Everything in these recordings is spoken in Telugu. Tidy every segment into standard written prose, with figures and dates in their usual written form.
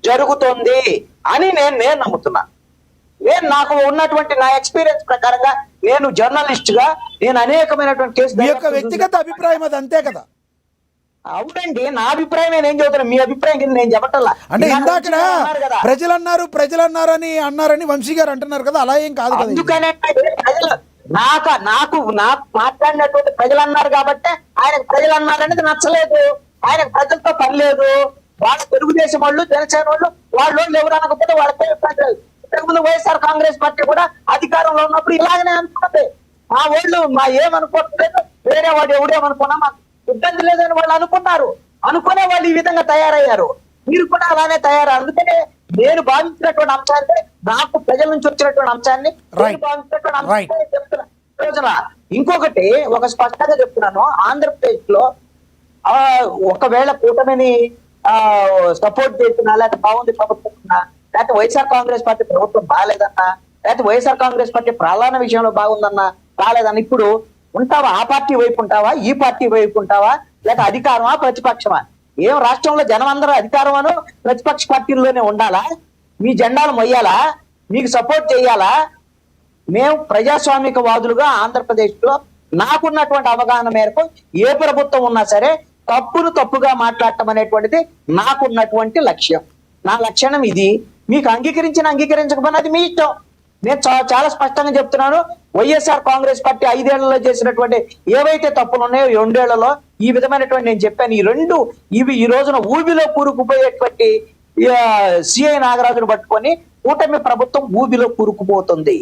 జరుగుతుంది అని నేను నమ్ముతున్నా. నేను నాకు ఉన్నటువంటి నా ఎక్స్పీరియన్స్ ప్రకారంగా నేను జర్నలిస్ట్ గా నేను అనేకమైనటువంటి కేసు వ్యక్తిగత అభిప్రాయం అది, అంతే కదా? అవునండి, నా అభిప్రాయం నేను చెబుతున్నా, మీ అభిప్రాయం కింద నేను చెప్పటల్లా. అంటే ఇందాక ప్రజలు అన్నారని వంశీ గారు అంటున్నారు కదా, అలా ఏం కాదు కదా. అందుకనే ప్రజలు నాకు మాట్లాడినటువంటి ప్రజలు అన్నారు కాబట్టి ఆయనకు ప్రజలు అన్నారనేది నచ్చలేదు. ఆయనకు ప్రజలతో పని లేదు. వాళ్ళ తెలుగుదేశం వాళ్ళు, జనసేన వాళ్ళు ఎవరు అనకపోతే వాళ్ళకి ఇంతకుముందు వైఎస్ఆర్ కాంగ్రెస్ పార్టీ కూడా అధికారంలో ఉన్నప్పుడు ఇలాగనే అనుకున్నది. మా వాళ్ళు ఏమనుకోవట్లేదు, వేరే వాడు ఎవడేమనుకున్నా మాకు ఇబ్బంది లేదని వాళ్ళు అనుకున్నారు. అనుకునే వాళ్ళు ఈ విధంగా తయారయ్యారు. మీరు కూడా అలానే తయారు. అందుకనే నేను భావించినటువంటి అంశాన్ని, నాకు ప్రజల నుంచి వచ్చినటువంటి అంశాన్ని భావించినటువంటి అంశాన్ని చెప్తున్నా. ఇంకొకటి ఒక స్పష్టంగా చెప్తున్నాను, ఆంధ్రప్రదేశ్ లో ఒకవేళ కూటమిని సపోర్ట్ చేసినా, లేకపోతే బాగుంది ప్రభుత్వం ఉన్నా, లేకపోతే వైఎస్ఆర్ కాంగ్రెస్ పార్టీ ప్రభుత్వం బాగాలేదన్నా, లేకపోతే వైఎస్ఆర్ కాంగ్రెస్ పార్టీ ప్రధాన విషయంలో బాగుందన్నా బాగాలేదన్నా, ఇప్పుడు ఉంటావా? ఆ పార్టీ వైపు ఉంటావా? ఈ పార్టీ వైపు ఉంటావా? లేకపోతే అధికారమా ప్రతిపక్షమా? ఏం రాష్ట్రంలో జనం అందరూ అధికారం అను ప్రతిపక్ష పార్టీల్లోనే ఉండాలా? మీ జెండాలు మొయ్యాలా? మీకు సపోర్ట్ చేయాలా? మేము ప్రజాస్వామిక వాదులుగా ఆంధ్రప్రదేశ్ లో నాకున్నటువంటి అవగాహన మేరకు ఏ ప్రభుత్వం ఉన్నా సరే తప్పును తప్పుగా మాట్లాడటం అనేటువంటిది నాకున్నటువంటి లక్ష్యం. నా లక్షణం ఇది. మీకు అంగీకరించకపోయినా అది మీ ఇష్టం. నేను చాలా స్పష్టంగా చెప్తున్నాను, వైఎస్ఆర్ కాంగ్రెస్ పార్టీ 5 ఏళ్లలో చేసినటువంటి ఏవైతే తప్పులు ఉన్నాయో 2 ఏళ్లలో ఈ విధమైనటువంటి నేను చెప్పాను. ఇవి ఈ రోజున ఊబిలో కూరుకుపోయేటువంటి సిఐ నాగరాజును పట్టుకొని కూటమి ప్రభుత్వం ఊబిలో కూరుకుపోతుంది.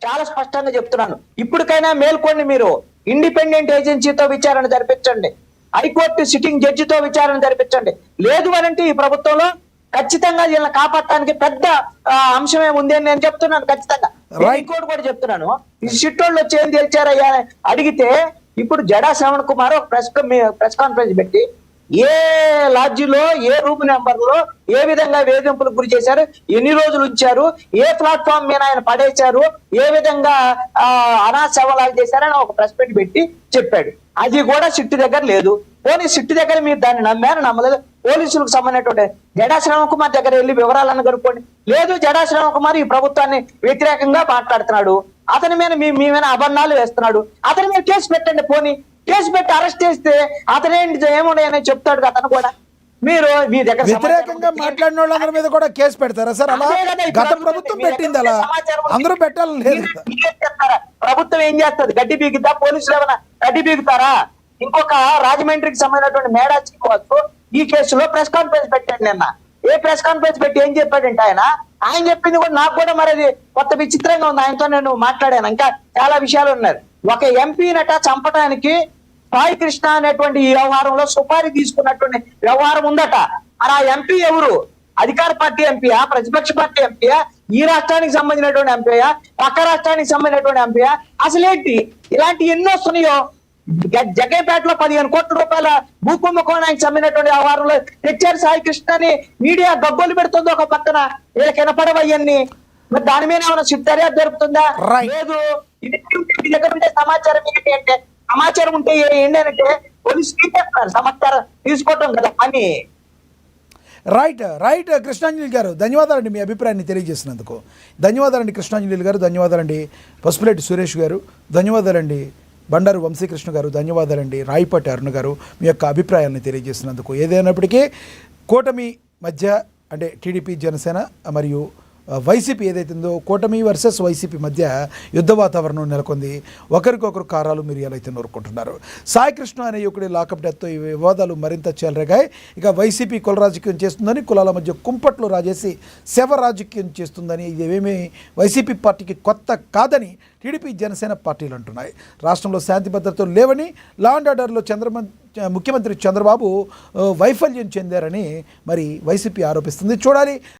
చాలా స్పష్టంగా చెప్తున్నాను. ఇప్పటికైనా మేల్కోండి. మీరు ఇండిపెండెంట్ ఏజెన్సీతో విచారణ జరిపించండి. హైకోర్టు సిట్టింగ్ జడ్జితో విచారణ జరిపించండి. లేదు అనంటే ఈ ప్రభుత్వంలో ఖచ్చితంగా వీళ్ళని కాపాడటానికి పెద్ద అంశమే ఉంది అని నేను చెప్తున్నాను. ఖచ్చితంగా ఇంకోటి కూడా చెప్తున్నాను. ఈ సిట్టోళ్ళు వచ్చి ఏం తెలిచారయ్యా అడిగితే, ఇప్పుడు జడా శ్రవణ్ కుమార్ ఒక ప్రెస్ కాన్ఫరెన్స్ పెట్టి ఏ లాడ్జిలో, ఏ రూమ్ నెంబర్ లో ఏ విధంగా వేధింపులకు గురి చేశారు, ఎన్ని రోజులు ఉంచారు, ఏ ప్లాట్ఫామ్ మీద ఆయన పడేశారు, ఏ విధంగా అనాశవలాలు చేశారని ఒక ప్రెస్ మీట్ పెట్టి చెప్పాడు. అది కూడా సిట్టు దగ్గర లేదు. పోనీ సిట్టు దగ్గర మీరు దాన్ని నమ్మలేదు. పోలీసులకు సంబంధించినటువంటి జడా శ్రవణ్ కుమార్ దగ్గర వెళ్ళి వివరాలను కనుక్కోండి. లేదు, జడా శ్రవణ్ కుమార్ ఈ ప్రభుత్వాన్ని వ్యతిరేకంగా మాట్లాడుతున్నాడు, అతని మీద మీ మీద అబద్ధాలు వేస్తున్నాడు, అతని మీద కేసు పెట్టండి. పోనీ కేసు పెట్టి అరెస్ట్ చేస్తే అతనేంటి ఏమున్నాయని చెప్తాడు అతను కూడా. మీరు మీ దగ్గర వ్యతిరేకంగా మాట్లాడిన వాళ్ళందరి మీద కూడా కేసు పెడతారా సార్? అలా గత ప్రభుత్వం పెట్టింది, అలా అందరూ పెట్టాలని లేదు. ప్రభుత్వం ఏం చేస్తుంది? గడ్డి బీగుతా? పోలీసులు ఏమైనా గడ్డి బీగుతారా? ఇంకొక రాజమండ్రికి సంబంధించినటువంటి మేడా శ్రీనివాస్ ఈ కేసులో ప్రెస్ కాన్ఫరెన్స్ పెట్టాడు నిన్న. ఏ ప్రెస్ కాన్ఫరెన్స్ పెట్టి ఏం చెప్పాడంటే ఆయన చెప్పింది కూడా నాకు కూడా మరి అది కొత్త విచిత్రంగా ఉంది. ఆయనతో నేను మాట్లాడాను, ఇంకా చాలా విషయాలు ఉన్నారు. ఒక ఎంపీనట చంపడానికి సాయి కృష్ణ అనేటువంటి ఈ వ్యవహారంలో సుపారీ తీసుకున్నటువంటి వ్యవహారం ఉందట. ఆ ఎంపీ ఎవరు? అధికార పార్టీ ఎంపీయా? ప్రతిపక్ష పార్టీ ఎంపీయా? ఈ రాష్ట్రానికి సంబంధించినటువంటి ఎంపీయా? పక్క రాష్ట్రానికి సంబంధించినటువంటి ఎంపీయా? అసలేంటి ఇలాంటి ఎన్నో వస్తున్నాయో. జగ్గైపేటలో 15 కోట్ల రూపాయల భూ కుంభకోణానికి సంబంధించినటువంటి వ్యవహారంలో తెచ్చారు సాయి కృష్ణని. మీడియా గబ్బోలు పెడుతుంది ఒక పక్కన, వీళ్ళకి వినపడవన్నీ. మరి దాని మీద ఏమైనా సిట్టరియా జరుగుతుందా? లేదు. ఇది దగ్గర ఉంటే సమాచారం ఏంటి అంటే, సమాచారం ఉంటే ఏంటంటే పోలీసు తీసేస్తారు, సమాచారం తీసుకోవటం కదా అని. రైట్ కృష్ణాంజలి గారు, ధన్యవాదాలండి మీ అభిప్రాయాన్ని తెలియజేసినందుకు. ధన్యవాదాలండి కృష్ణాంజలి గారు, ధన్యవాదాలండి పసుపులేటి సురేష్ గారు, ధన్యవాదాలండి బండారు వంశీకృష్ణ గారు, ధన్యవాదాలండి రాయిపాటి అరుణ్ గారు మీ యొక్క అభిప్రాయాన్ని తెలియజేసినందుకు. ఏదైనప్పటికీ కూటమి మధ్య అంటే టీడీపీ, జనసేన మరియు వైసీపీ ఏదైతుందో కూటమి వర్సెస్ వైసీపీ మధ్య యుద్ధ వాతావరణం నెలకొంది. ఒకరికొకరు కారాలు మిరియాలు అయితే నూరుకుంటున్నారు. సాయి కృష్ణ అనే యువకుడి లాకప్ డెత్తో ఈ వివాదాలు మరింత చెలరేగాయి. ఇక వైసీపీ కుల రాజకీయం చేస్తుందని, కులాల మధ్య కుంపట్లు రాజేసి శవ రాజకీయం చేస్తుందని, ఇదేమీ వైసీపీ పార్టీకి కొత్త కాదని టీడీపీ, జనసేన పార్టీలు అంటున్నాయి. రాష్ట్రంలో శాంతి భద్రతలు లేవని, లా అండ్ ఆర్డర్లో ముఖ్యమంత్రి చంద్రబాబు వైఫల్యం చెందారని మరి వైసీపీ ఆరోపిస్తుంది. చూడాలి.